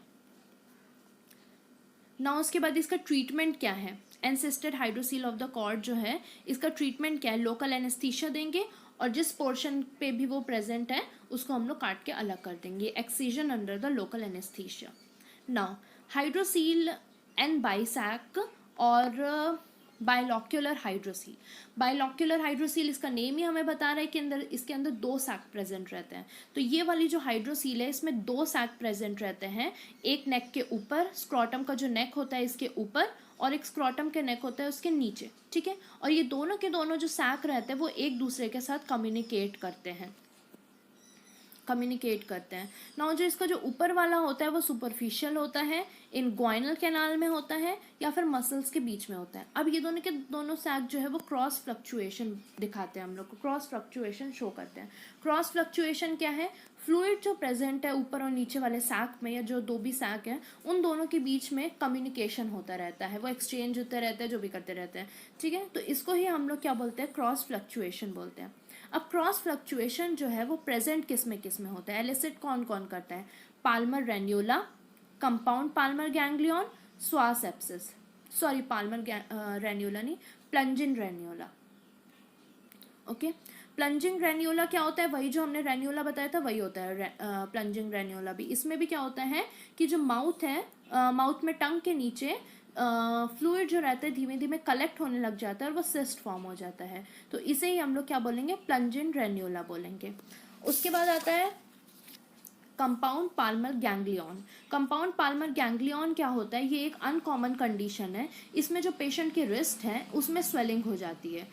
ना उसके बाद इसका ट्रीटमेंट क्या है, एनसिस्टेड हाइड्रोसील ऑफ द कॉर्ड जो है इसका ट्रीटमेंट क्या है, लोकल एनेस्थीसिया देंगे, और जिस पोर्शन पे भी वो प्रेजेंट है उसको हम लोग काट के अलग कर देंगे, excision under the local anaesthesia. Now hydrocele and bisac और बाइलॉक्यूलर हाइड्रोसील। बाइलॉक्यूलर हाइड्रोसील इसका नेम ही हमें बता रहा है कि इसके अंदर दो सैक प्रेजेंट रहते हैं। तो ये वाली जो हाइड्रोसील है इसमें दो सैक प्रेजेंट रहते हैं, एक नेक के ऊपर, स्क्रॉटम का जो नेक होता है इसके ऊपर, और एक स्क्रॉटम के नेक होता है उसके नीचे, ठीक है। और ये दोनों के दोनों जो सैक रहते हैं वो एक दूसरे के साथ कम्युनिकेट करते हैं। नाउ जो इसका जो ऊपर वाला होता है वो सुपरफिशियल होता है, इनग्वाइनल कैनाल में होता है या फिर मसल्स के बीच में होता है। अब ये दोनों के दोनों सैक जो है वो क्रॉस फ्लक्चुएशन दिखाते हैं, हम लोग को क्रॉस फ्लक्चुएशन शो करते हैं। क्रॉस फ्लक्चुएशन क्या है? फ्लूइड जो प्रेजेंट है ऊपर और नीचे वाले सैक में, या जो दो भी सैक हैं उन दोनों के बीच में कम्युनिकेशन होता रहता है, वो एक्सचेंज होते रहते हैं, जो भी करते रहते हैं, ठीक है। तो इसको ही हम लोग क्या बोलते हैं? क्रॉस फ्लक्चुएशन बोलते हैं। अब क्रॉस फ्लक्चुएशन जो है वो प्रेजेंट किस में होता है? एलिसिट कौन कौन करता है? पाल्मर रेन्यूला, कंपाउंड पाल्मर गैंग्लियन, स्वास एप्सिस, सॉरी पाल्मर रेन्यूला नहीं, प्लंजिंग रेन्यूला। ओके, प्लंजिंग रेन्यूला क्या होता है? वही जो हमने रेन्यूला बताया था वही होता है प्लंजिंग रेन्यूला भी। इसमें भी क्या होता है कि जो माउथ है, माउथ में टंग के नीचे फ्लूइड जो रहता है धीमे धीमे कलेक्ट होने लग जाता है और वो सिस्ट फॉर्म हो जाता है। तो इसे ही हम लोग क्या बोलेंगे? प्लंजिंग रेन्यूला बोलेंगे। उसके बाद आता है compound Palmer ganglion. Compound Palmer ganglion क्या होता है? ये एक अनकॉमन कंडीशन है। इसमें जो पेशेंट की रिस्ट है उसमें स्वेलिंग हो जाती है,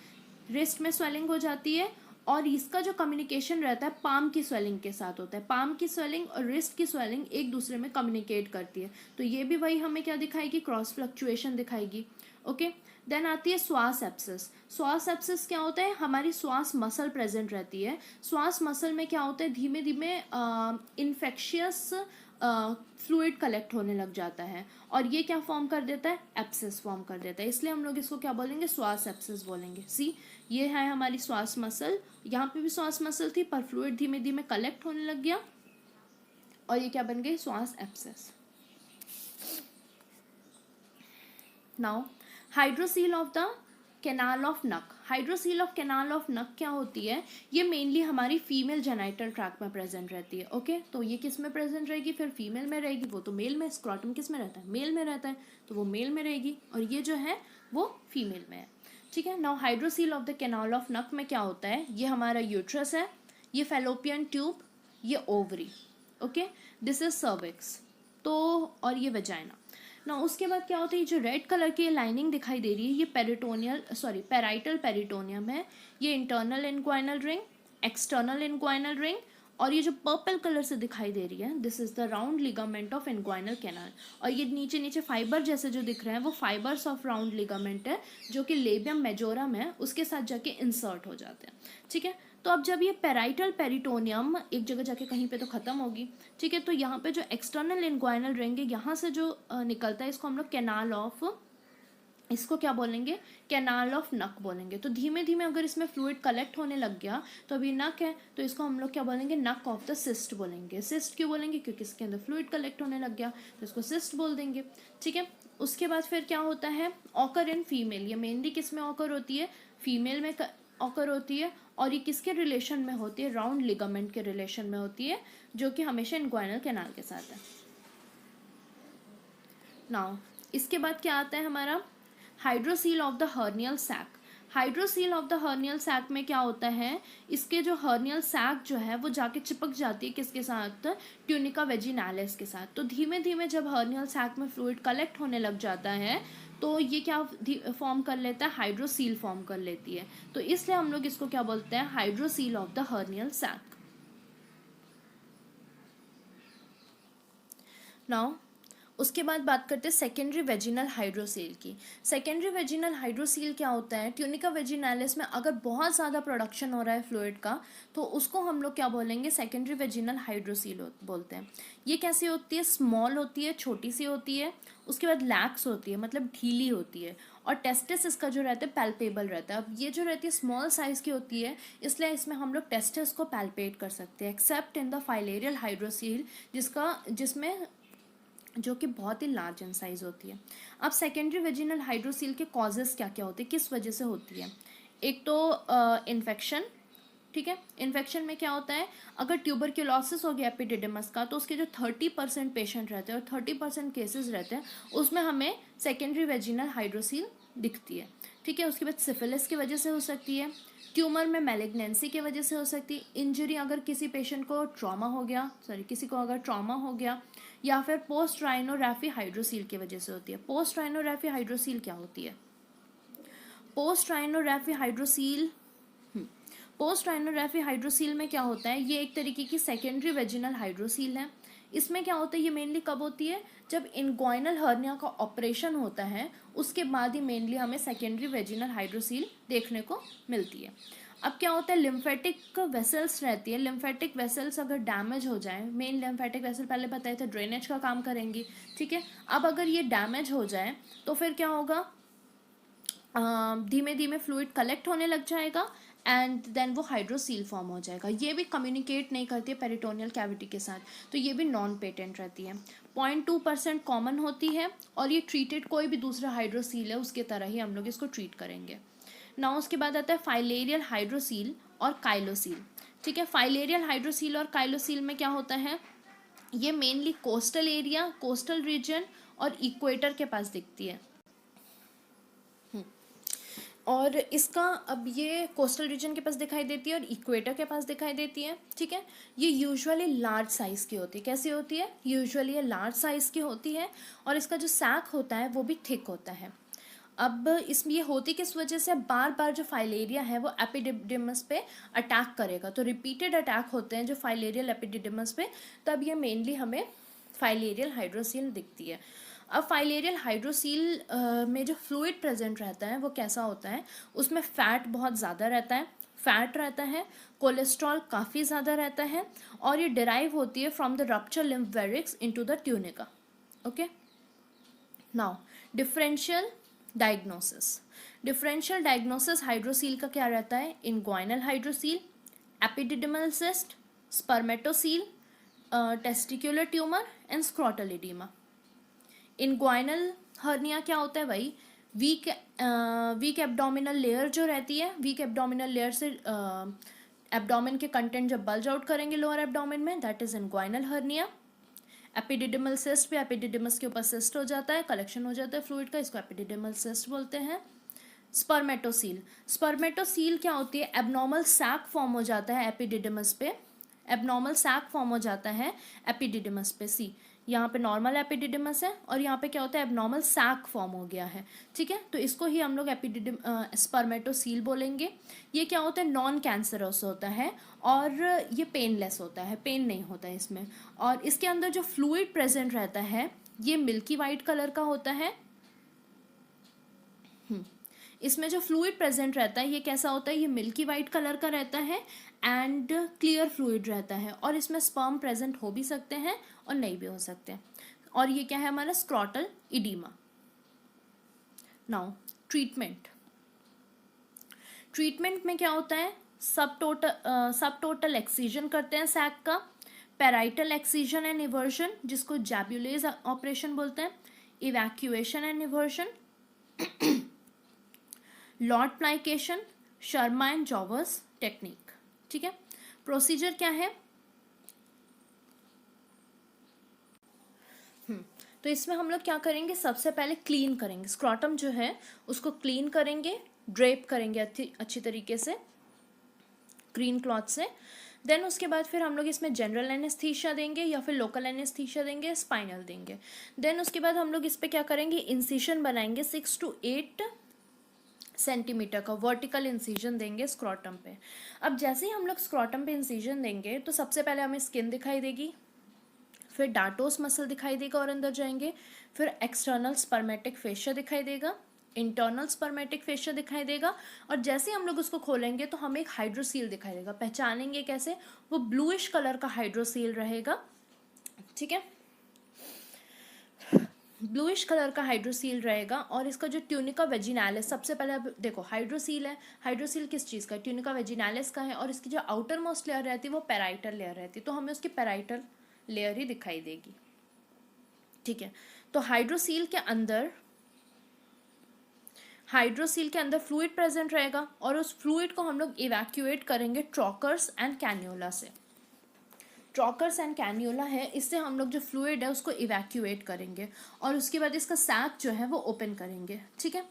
रिस्ट में स्वेलिंग हो जाती है, और इसका जो कम्युनिकेशन रहता है पाम की स्वेलिंग के साथ होता है। पाम की स्वेलिंग और रिस्ट की स्वेलिंग एक दूसरे में कम्युनिकेट करती है। तो ये भी वही हमें क्या दिखाएगी? क्रॉस फ्लक्चुएशन दिखाएगी। ओके, देन आती है श्वास एप्सिस। श्वास एप्सिस क्या होता है? हमारी श्वास मसल प्रेजेंट रहती है। श्वास मसल में क्या होता है? धीमे धीमे इन्फेक्शियस फ्लूइड कलेक्ट होने लग जाता है और ये क्या फॉर्म कर देता है? एप्सिस फॉर्म कर देता है। इसलिए हम लोग इसको क्या बोलेंगे? श्वास एप्सिस बोलेंगे। सी, ये है हमारी श्वास मसल, यहाँ पे भी श्वास मसल थी पर फ्लूइड धीमे धीमे कलेक्ट होने लग गया और ये क्या बन गई? श्वास एप्सिस। Now hydrocele of the canal of नक। हाइड्रोसील ऑफ कैनाल ऑफ नक क्या होती है? ये मेनली हमारी फीमेल जेनाइटल ट्रैक्ट में प्रेजेंट रहती है। ओके, तो ये किस में प्रेजेंट रहेगी? फिर फीमेल में रहेगी। वो तो मेल में, स्क्रॉटम किस में रहता है? मेल में रहता है, तो वो मेल में रहेगी, और ये जो है वो फीमेल में है, ठीक है। Now hydrocele of the canal of नक में क्या होता है? ये हमारा यूट्रस है, ये फेलोपियन ट्यूब, ये ovary, okay, this is cervix, तो और ये वेजाइना ना। उसके बाद क्या होता है? ये जो रेड कलर की लाइनिंग दिखाई दे रही है ये पेराइटल पेरिटोनियम है। ये internal inguinal ring, external inguinal ring, और ये जो पर्पल कलर से दिखाई दे रही है this is the round ligament of inguinal canal. और ये नीचे नीचे फाइबर जैसे जो दिख रहे हैं वो फाइबर्स ऑफ राउंड लिगामेंट है जो कि लेबियम मेजोरम है उसके साथ जाके इंसर्ट हो जाते हैं, ठीक है। तो अब जब ये पेराइटल पेरिटोनियम एक जगह जाके कहीं पे तो खत्म होगी, ठीक है, तो यहाँ पे जो एक्सटर्नल इनग्वाइनल रिंग है यहाँ से जो निकलता है इसको हम लोग कैनाल ऑफ, इसको क्या बोलेंगे? कैनाल ऑफ नक बोलेंगे। तो धीमे धीमे अगर इसमें फ्लूइड कलेक्ट होने लग गया तो अभी नक है तो इसको हम लोग क्या बोलेंगे? नक ऑफ द सिस्ट बोलेंगे। सिस्ट क्यों बोलेंगे? क्योंकि इसके अंदर फ्लूइड कलेक्ट होने लग गया तो इसको सिस्ट बोल देंगे, ठीक है। उसके बाद फिर क्या होता है? Occur in female. ये मेनली किस में ऑकर होती है? फीमेल में ऑकर होती है, और ये किसके रिलेशन में होती है? राउंड लिगामेंट के रिलेशन में होती है जो कि हमेशा इनग्वाइनल कैनाल के साथ है। नाउ इसके बाद क्या आता है हमारा? Hydrocele of the hernial sac. Hydrocele of the hernial sac में क्या होता है? इसके जो हर्नियल सैक जो है वो जाके चिपक जाती है किसके साथ? ट्यूनिका वेजिनालिस के साथ। तो धीमे धीमे जब हर्नियल सैक में फ्लूइड कलेक्ट होने लग जाता है तो ये क्या फॉर्म कर लेता है? हाइड्रोसील फॉर्म कर लेती है। तो इसलिए हम लोग इसको क्या बोलते हैं? Hydrocele of the hernial sac. Now उसके बाद बात करते हैं सेकेंडरी वेजिनल हाइड्रोसील की। सेकेंडरी वेजिनल हाइड्रोसील क्या होता है? ट्यूनिका वेजिनालिस में अगर बहुत ज़्यादा प्रोडक्शन हो रहा है फ्लूइड का तो उसको हम लोग क्या बोलेंगे? सेकेंडरी वेजिनल हाइड्रोसील बोलते हैं। ये कैसी होती है? स्मॉल होती है, छोटी सी होती है, उसके बाद लैक्स होती है मतलब ढीली होती है, और टेस्टिस इसका जो रहता है पैल्पेबल रहता है। अब ये जो रहती है स्मॉल साइज़ की होती है इसलिए इसमें हम लोग टेस्टिस को पैल्पेट कर सकते हैं, accept in the filarial hydrocele जिसमें जो कि बहुत ही लार्ज इन साइज होती है। अब सेकेंडरी वेजिनल हाइड्रोसील के कॉजेस क्या क्या होते हैं, किस वजह से होती है? एक तो इन्फेक्शन, ठीक है। इन्फेक्शन में क्या होता है? अगर ट्यूबरक्यूलोसिस हो गया एपिडिडिमस का तो उसके जो 30% पेशेंट रहते हैं और 30% केसेस रहते हैं उसमें हमें सेकेंडरी वेजिनल हाइड्रोसील दिखती है, ठीक है। उसके बाद सिफिलिस की वजह से हो सकती है, ट्यूमर में मैलिग्नेंसी की वजह से हो सकती है, इंजरी अगर किसी पेशेंट को ट्रॉमा हो गया, किसी को अगर ट्रॉमा हो गया, या फिर पोस्ट राइनोरैफी हाइड्रोसील की वजह से होती है। पोस्ट राइनोरैफी हाइड्रोसील क्या होती है? पोस्ट राइनोरैफी हाइड्रोसील पोस्ट राइनोरैफी हाइड्रोसील में क्या होता है, ये एक तरीके की सेकेंडरी वेजिनल हाइड्रोसील है। इसमें क्या होता है, ये मेनली कब होती है, जब इनग्वाइनल हर्निया का ऑपरेशन होता है, उसके बाद ही मेनली हमें सेकेंडरी वेजिनल हाइड्रोसील देखने को मिलती है। अब क्या होता है, लिम्फेटिक वेसल्स रहती है, लिम्फेटिक वेसल्स अगर डैमेज हो जाए, मेन लिम्फेटिक वेसल पहले बताए थे ड्रेनेज का काम करेंगी, ठीक है। अब अगर ये डैमेज हो जाए तो फिर क्या होगा, धीमे धीमे फ्लूइड कलेक्ट होने लग जाएगा एंड देन वो हाइड्रोसील फॉर्म हो जाएगा। ये भी कम्युनिकेट नहीं करती है पेरिटोनियल कैविटी के साथ, तो ये भी नॉन पेटेंट रहती है। 0.2% कॉमन होती है और ये ट्रीटेड कोई भी दूसरा हाइड्रोसील है उसके तरह ही हम लोग इसको ट्रीट करेंगे ना। उसके बाद आता है फाइलेरियल हाइड्रोसील और काइलोसील, ठीक है। फाइलेरियल हाइड्रोसील और काइलोसील में क्या होता है, ये mainly coastal area, coastal region और इक्वेटर के पास दिखती है। और इसका अब ये कोस्टल रीजन के पास दिखाई देती है और इक्वेटर के पास दिखाई देती है, ठीक है। ये यूजुअली लार्ज साइज़ की होती है। कैसी होती है? यूजुअली ये लार्ज साइज़ की होती है और इसका जो सैक होता है वो भी थिक होता है। अब इसमें ये होती किस वजह से, बार बार जो फाइलेरिया है वो एपिडिडिमस पे अटैक करेगा, तो रिपीटेड अटैक होते हैं जो फाइलेरियल एपिडिडिमस पे, तब ये मेनली हमें फाइलेरियल हाइड्रोसील दिखती है। अब फाइलेरियल हाइड्रोसील में जो फ्लूइड प्रेजेंट रहता है वो कैसा होता है, उसमें फैट बहुत ज़्यादा रहता है, फैट रहता है, कोलेस्ट्रॉल काफ़ी ज़्यादा रहता है और ये डिराइव होती है from the rupture lymph varix into the tunica. Okay, now differential diagnosis. Differential diagnosis hydrocele का क्या रहता है, inguinal hydrocele, epididymal cyst, spermatocele, testicular tumour and scrotal oedema. Inguinal hernia क्या होता है भाई, वीक एब्डोमिनल लेयर जो रहती है, वीक एब्डोमिनल लेयर से एब्डोमिन के कंटेंट जब बल्ज आउट करेंगे लोअर एब्डोमिन में, that is inguinal hernia. Epididymal cyst पे एपिडिडिमस के ऊपर सिस्ट हो जाता है, कलेक्शन हो जाता है फ्लूइड का, इसको एपिडिडिमल सिस्ट बोलते हैं। स्पर्मेटोसील, स्पर्मेटोसील क्या होती है, एबनॉर्मल सैक फॉर्म हो जाता है एपिडिडिमस पे, एबनॉर्मल सैक फॉर्म हो जाता है एपिडिडिमस पे। सी, यहाँ पे नॉर्मल एपिडिडिमस है और यहाँ पे क्या होता है, एबनॉर्मल सैक फॉर्म हो गया है, ठीक है। तो इसको ही हम लोग स्पर्मेटोसील बोलेंगे। ये क्या होता है, नॉन कैंसरस होता है और ये पेनलेस होता है, पेन नहीं होता है इसमें। और इसके अंदर जो फ्लूइड प्रेजेंट रहता है ये मिल्की वाइट कलर का होता है। इसमें जो फ्लूइड प्रेजेंट रहता है ये कैसा होता है, ये मिल्की वाइट कलर का रहता है एंड क्लियर फ्लूइड रहता है और इसमें स्पर्म प्रेजेंट हो भी सकते हैं और नहीं भी हो सकते हैं। और ये क्या है हमारा, scrotal oedema. Now treatment. Treatment में क्या होता है, सब टोटल एक्सीजन करते हैं सैक का, पेराइटल एक्सीजन एंड इवर्जन जिसको जैब्यूलेज ऑपरेशन बोलते हैं, evacuation and eversion, Lord plication, Sharma and Jhawar's technique, ठीक है। प्रोसीजर क्या है, तो इसमें हम लोग क्या करेंगे, सबसे पहले क्लीन करेंगे स्क्रॉटम जो है उसको क्लीन करेंगे, ड्रेप करेंगे अच्छी तरीके से ग्रीन क्लॉथ से। देन उसके बाद फिर हम लोग इसमें जनरल एनेस्थीसिया देंगे या फिर लोकल एनेस्थीसिया देंगे, स्पाइनल देंगे। देन उसके बाद हम लोग इस पर क्या करेंगे, इंसिशन बनाएंगे 6 to 8 सेंटीमीटर का वर्टिकल इंसिजन देंगे स्क्रॉटम पे। अब जैसे ही हम लोग स्क्रॉटम पे इंसिजन देंगे तो सबसे पहले हमें स्किन दिखाई देगी, फिर डार्टोस मसल दिखाई देगा और अंदर जाएंगे, फिर एक्सटर्नल स्पर्मेटिक फेशिया दिखाई देगा, इंटरनल स्पर्मेटिक फेशिया दिखाई देगा और जैसे ही हम लोग उसको खोलेंगे तो हमें एक हाइड्रोसील दिखाई देगा। पहचानेंगे कैसे, वो ब्लूइश कलर का हाइड्रोसील रहेगा, ठीक है, ब्लूइश कलर का हाइड्रोसील रहेगा। और इसका जो ट्यूनिका वेजिनालिस, सबसे पहले अब देखो हाइड्रोसील है, हाइड्रोसील किस चीज़ का है, ट्यूनिका वेजिनालिस का है और इसकी जो आउटर मोस्ट लेयर रहती है वो पेराइटल लेयर रहती है, तो हमें उसकी पेराइटल लेयर ही दिखाई देगी, ठीक है। तो हाइड्रोसील के अंदर फ्लूइड प्रेजेंट रहेगा और उस फ्लूइड को हम लोग इवैक्यूएट करेंगे ट्रॉकर्स एंड कैन्यूला से। ट्रॉकर्स एंड कैन्यूला है, इससे हम लोग जो फ्लूइड है उसको इवैक्यूएट करेंगे और उसके बाद इसका सैक जो है वो ओपन करेंगे, ठीक है।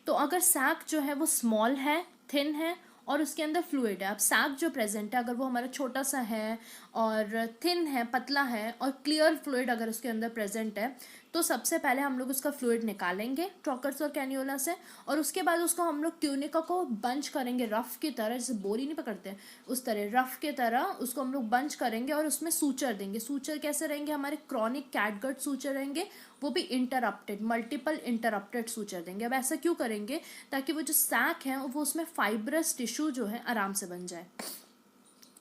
तो अगर सैक जो है वो स्मॉल है, थिन है और उसके अंदर फ्लूइड है, अब सैक जो प्रेजेंट है अगर वो हमारा छोटा सा है और थिन है, पतला है और क्लियर फ्लूइड अगर उसके अंदर प्रेजेंट है, तो सबसे पहले हम लोग उसका फ्लूइड निकालेंगे ट्रोकर्स और कैन्यूला से, और उसके बाद उसको हम लोग ट्यूनिका को बंच करेंगे रफ की तरह, जैसे बोरी नहीं पकड़ते उस तरह रफ की तरह उसको हम लोग बंच करेंगे और उसमें सूचर देंगे। सूचर कैसे रहेंगे, हमारे क्रॉनिक कैटगट सूचर रहेंगे, वो भी इंटरप्टेड, मल्टीपल इंटरप्टेड सूचर देंगे। अब ऐसा क्यों करेंगे, ताकि वो जो सैक है वो उसमें फाइब्रस टिश्यू जो है आराम से बन जाए।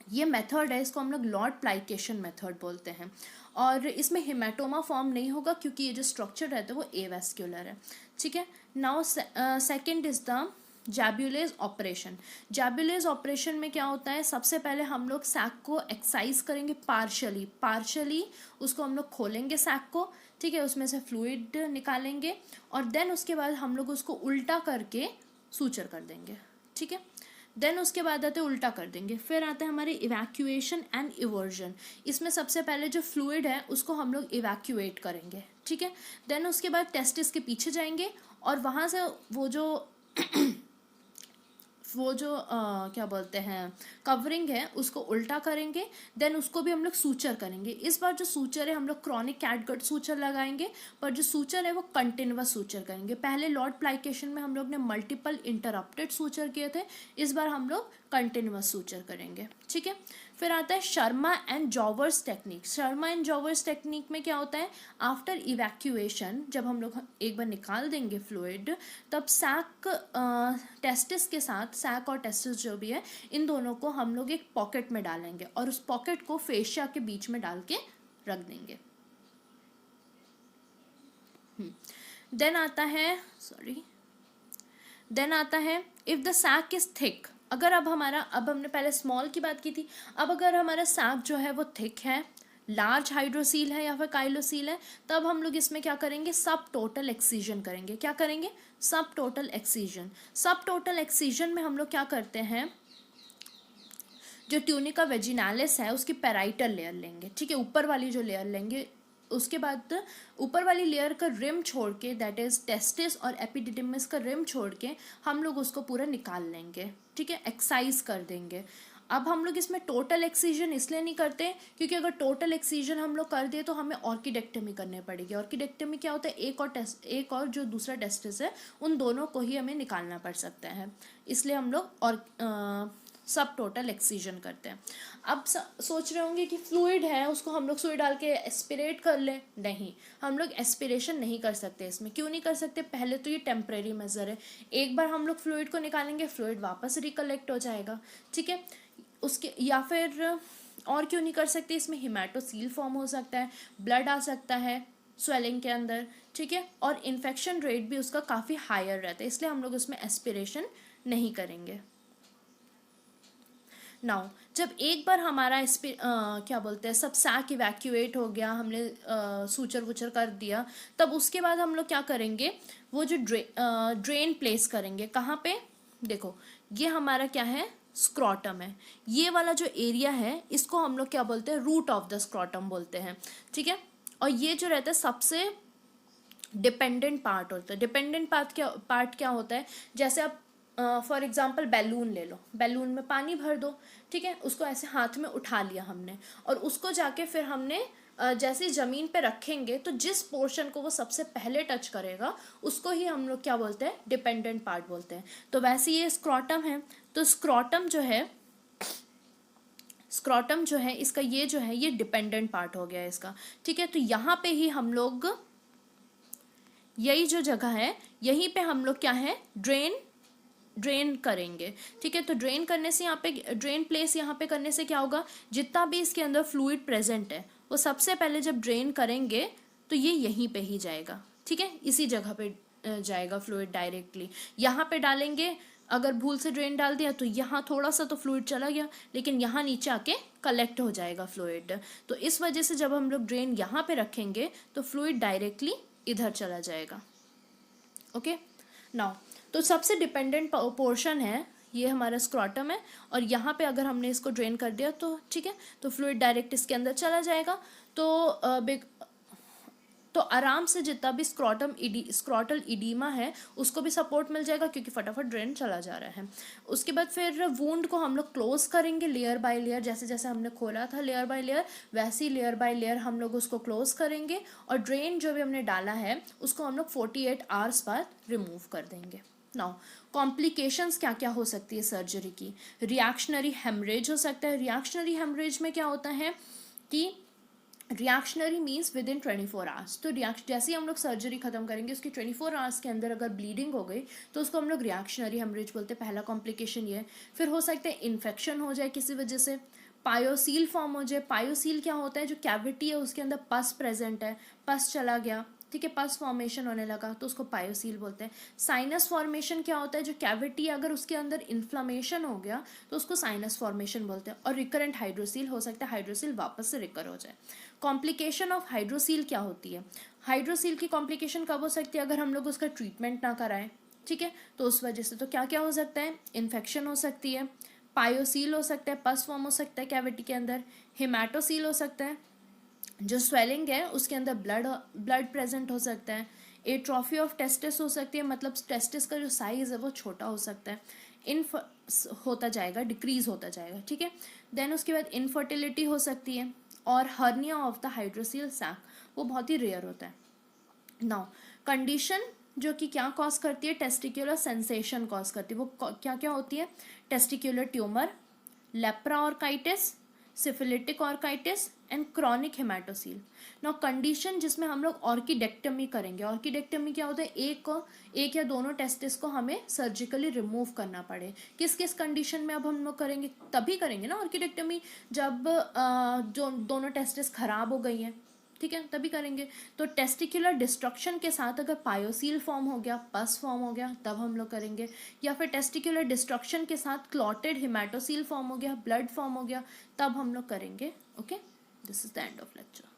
ये मेथड है, इसको हम लोग लॉर्ड प्लाइकेशन मेथड बोलते हैं, और इसमें हिमेटोमा फॉर्म नहीं होगा क्योंकि ये जो स्ट्रक्चर रहता है वो एवेस्क्यूलर है। ठीक है, now second is the Jaboulay operation. Jaboulay operation में क्या होता है, सबसे पहले हम लोग सैक को एक्साइज करेंगे पार्शली उसको हम लोग खोलेंगे सैक को, ठीक है, उसमें से फ्लूइड निकालेंगे और देन उसके बाद हम लोग उसको उल्टा करके सूचर कर देंगे। ठीक है, देन उसके बाद आते उल्टा कर देंगे। फिर आता है हमारे इवैक्यूएशन एंड इवर्जन। इसमें सबसे पहले जो फ्लूइड है उसको हम लोग इवैक्यूएट करेंगे। ठीक है, देन उसके बाद टेस्टिस के पीछे जाएंगे और वहाँ से वो जो क्या बोलते हैं कवरिंग है उसको उल्टा करेंगे, देन उसको भी हम लोग सूचर करेंगे। इस बार जो सूचर है हम लोग क्रॉनिक कैटगट सूचर लगाएंगे, पर जो सूचर है वो कंटिन्यूअस सूचर करेंगे। पहले लॉर्ड प्लाइकेशन में हम लोग ने मल्टीपल इंटरप्टेड सूचर किए थे, इस बार हम लोग कंटिन्यूअस सूचर करेंगे। ठीक है, फिर आता है Sharma and Jhawar's technique. Sharma and Jhawar's technique में क्या होता है, आफ्टर इवैक्यूएशन जब हम लोग एक बार निकाल देंगे फ्लूइड, तब सैक टेस्टिस के साथ, सैक और टेस्टिस जो भी है इन दोनों को हम लोग एक पॉकेट में डालेंगे और उस पॉकेट को फेशिया के बीच में डाल के रख देंगे। देन आता है if the sac is thick. अगर अब हमने पहले स्मॉल की बात की थी, अब अगर हमारा सैक जो है वो थिक है, लार्ज हाइड्रोसील है या फिर काइलोसील है, तब हम लोग इसमें क्या करेंगे, सब टोटल एक्सीजन करेंगे। क्या करेंगे, सब टोटल एक्सीजन। सब टोटल एक्सीजन में हम लोग क्या करते हैं, जो ट्यूनिका वेजिनालिस है उसकी पैराइटल लेयर लेंगे। ठीक है, ऊपर वाली जो लेयर लेंगे, उसके बाद ऊपर वाली लेयर का रिम छोड़ के, दैट इज टेस्टिस और एपिडिडिमिस का रिम छोड़ के हम लोग उसको पूरा निकाल लेंगे। ठीक है, एक्साइज कर देंगे। अब हम लोग इसमें टोटल एक्सीजन इसलिए नहीं करते क्योंकि अगर टोटल एक्सीजन हम लोग कर दिए तो हमें ऑर्किडेक्टमी करनी पड़ेगी। ऑर्किडेक्टमी क्या होता है, एक और जो दूसरा टेस्टिस है उन दोनों को ही हमें निकालना पड़ सकता है, इसलिए हम लोग सब टोटल एक्सीजन करते हैं। अब सोच रहे होंगे कि फ्लूइड है उसको हम लोग सुई डाल के एस्पिरेट कर लें, नहीं, हम लोग एस्पिरेशन नहीं कर सकते इसमें। क्यों नहीं कर सकते, पहले तो ये टेम्परेरी मेजर है, एक बार हम लोग फ्लूइड को निकालेंगे फ्लूइड वापस रिकलेक्ट हो जाएगा। ठीक है, उसके या फिर और क्यों नहीं कर सकते, इसमें हिमेटोसील फॉर्म हो सकता है, ब्लड आ सकता है स्वेलिंग के अंदर। ठीक है, और इन्फेक्शन रेट भी उसका काफ़ी हायर रहता है, इसलिए हम लोग उसमें एस्पिरेशन नहीं करेंगे। नाउ जब एक बार हमारा क्या बोलते हैं सब सैक इवैक्यूएट हो गया, हमने सूचर वूचर कर दिया, तब उसके बाद हम लोग क्या करेंगे, वो जो ड्रेन प्लेस करेंगे। कहाँ पे, देखो ये हमारा क्या है, स्क्रॉटम है। ये वाला जो एरिया है इसको हम लोग क्या बोलते हैं, रूट ऑफ द स्क्रॉटम बोलते हैं। ठीक है, और ये जो रहता है सबसे डिपेंडेंट पार्ट होता है। डिपेंडेंट पार्ट क्या होता है, जैसे आप फॉर एग्जाम्पल बैलून ले लो, बैलून में पानी भर दो। ठीक है, उसको ऐसे हाथ में उठा लिया हमने और उसको जाके फिर हमने जैसे ज़मीन पे रखेंगे तो जिस पोर्शन को वो सबसे पहले टच करेगा उसको ही हम लोग क्या बोलते हैं, डिपेंडेंट पार्ट बोलते हैं। तो वैसे ये स्क्रॉटम है, तो स्क्रॉटम जो है इसका ये जो है ये डिपेंडेंट पार्ट हो गया इसका। ठीक है, तो यहाँ पे ही हम लोग, यही जो जगह है यहीं पे हम लोग क्या है, ड्रेन करेंगे। ठीक है, तो ड्रेन करने से यहाँ पे ड्रेन प्लेस यहाँ पे करने से क्या होगा, जितना भी इसके अंदर फ्लूइड प्रेजेंट है वो सबसे पहले जब ड्रेन करेंगे तो ये यहीं पे ही जाएगा। ठीक है, इसी जगह पे जाएगा फ्लूइड डायरेक्टली। यहाँ पे डालेंगे, अगर भूल से ड्रेन डाल दिया तो यहाँ थोड़ा सा तो फ्लूइड चला गया, लेकिन यहाँ नीचे आके कलेक्ट हो जाएगा फ्लूइड। तो इस वजह से जब हम लोग ड्रेन यहाँ पे रखेंगे तो फ्लूइड डायरेक्टली इधर चला जाएगा। ओके, नाउ तो सबसे डिपेंडेंट पोर्शन है ये हमारा स्क्रॉटम है, और यहाँ पे अगर हमने इसको ड्रेन कर दिया तो ठीक है, तो फ्लूइड डायरेक्ट इसके अंदर चला जाएगा। तो तो आराम से जितना भी स्क्रॉटल इडीमा है उसको भी सपोर्ट मिल जाएगा, क्योंकि फटाफट ड्रेन चला जा रहा है। उसके बाद फिर वूंड को हम लोग क्लोज करेंगे लेयर बाय लेयर, जैसे जैसे हमने खोला था लेयर बाय लेयर, वैसे ही लेयर बाय लेयर हम लोग उसको क्लोज करेंगे, और ड्रेन जो भी हमने डाला है उसको हम लोग 48 आवर्स बाद रिमूव कर देंगे। नाउ कॉम्प्लिकेशंस क्या क्या हो सकती है सर्जरी की? रिएक्शनरी हेमरेज हो सकता है। रिएक्शनरी हेमरेज में क्या होता है कि reactionary means with in 24 hours, तो जैसे ही हम लोग सर्जरी खत्म करेंगे उसके 24 आवर्स के अंदर अगर ब्लीडिंग हो गई तो उसको हम लोग रिएक्शनरी हेमरेज बोलते हैं। पहला कॉम्प्लिकेशन ये है। फिर हो सकता है इन्फेक्शन हो जाए किसी वजह से, पायोसील फॉर्म हो जाए। पायोसील क्या होता है? जो कैविटी है उसके अंदर पस प्रेजेंट है, पस चला गया, ठीक है, पस फॉर्मेशन होने लगा तो उसको पायोसील बोलते हैं। साइनस फॉर्मेशन क्या होता है? जो कैविटी अगर उसके अंदर इन्फ्लामेशन हो गया तो उसको साइनस फॉर्मेशन बोलते हैं। और रिकरेंट हाइड्रोसील हो सकता है, हाइड्रोसील वापस से रिकर हो जाए। कॉम्प्लिकेशन ऑफ हाइड्रोसील क्या होती है? हाइड्रोसील की कॉम्प्लिकेशन कब हो सकती है? अगर हम लोग उसका ट्रीटमेंट ना कराएं, ठीक है, तो उस वजह से तो क्या क्या हो सकता है? इन्फेक्शन हो सकती है, पायोसील हो सकता है, पस फॉर्म हो सकता है कैविटी के अंदर, हेमाटोसील हो सकता है, जो स्वेलिंग है उसके अंदर ब्लड प्रेजेंट हो सकता है, एट्रोफी ऑफ टेस्टिस हो सकती है, मतलब टेस्टिस का जो साइज है वो छोटा हो सकता है, इनफ होता जाएगा, डिक्रीज होता जाएगा, ठीक है। देन उसके बाद इनफर्टिलिटी हो सकती है, और hernia of the hydrocele sac, वो बहुत ही रेयर होता है। नाउ कंडीशन जो कि क्या कॉज करती है? टेस्टिकुलर सेंसेशन कॉज करती है। वो क्या क्या होती है? Testicular tumour, lepra orchitis, syphilitic orchitis and chronic haematocele. Now condition जिसमें हम लोग ऑर्किडेक्टमी करेंगे। ऑर्किडेक्टमी क्या होता है? एक या दोनों टेस्टिस को हमें सर्जिकली रिमूव करना पड़े। किस किस कंडीशन में अब हम लोग करेंगे? तभी करेंगे ना ऑर्किडेक्टमी जब जो दोनों टेस्टिस खराब हो गई हैं, ठीक है, तभी करेंगे। तो टेस्टिकुलर डिस्ट्रक्शन के साथ अगर पायोसील फॉर्म हो गया, पस फॉर्म हो गया, तब हम लोग करेंगे। या फिर टेस्टिकुलर डिस्ट्रक्शन के साथ क्लॉटेड हिमेटोसील फॉर्म हो गया, ब्लड फॉर्म हो गया, तब हम लोग करेंगे। Okay, this is the end of lecture.